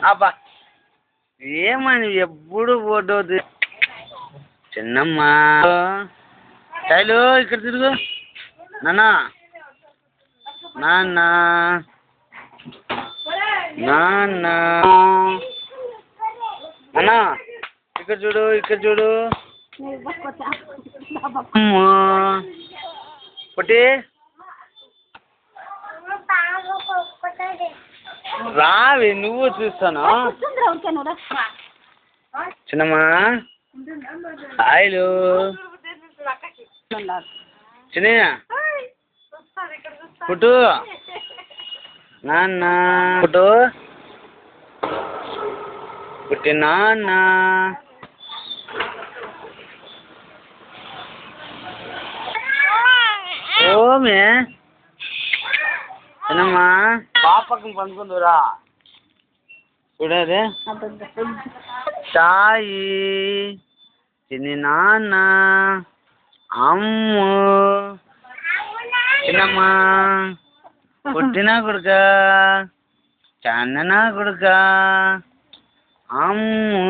అబ్బా ఏమని ఎప్పుడు ఫోటో చిన్నమ్మా శైలు ఇక్కడ తిరుగు నాన్న నాన్న నాన్న నాన్న ఇక్కడ చూడు పొట్టి రావి నువ్వు చూస్తాను చిన్నమ్మా హాయిలు చిన్నయ్య పుట్టు నాన్న పుట్టు పుట్టి నాన్న ఓమే చిన్నమ్మా పాపకం పండుకుందురా చూడదే సాయి చిన్ని నాన్న అమ్ము చిన్నమ్మా పుట్టిన కొడుక చందన కొడుక అమ్ము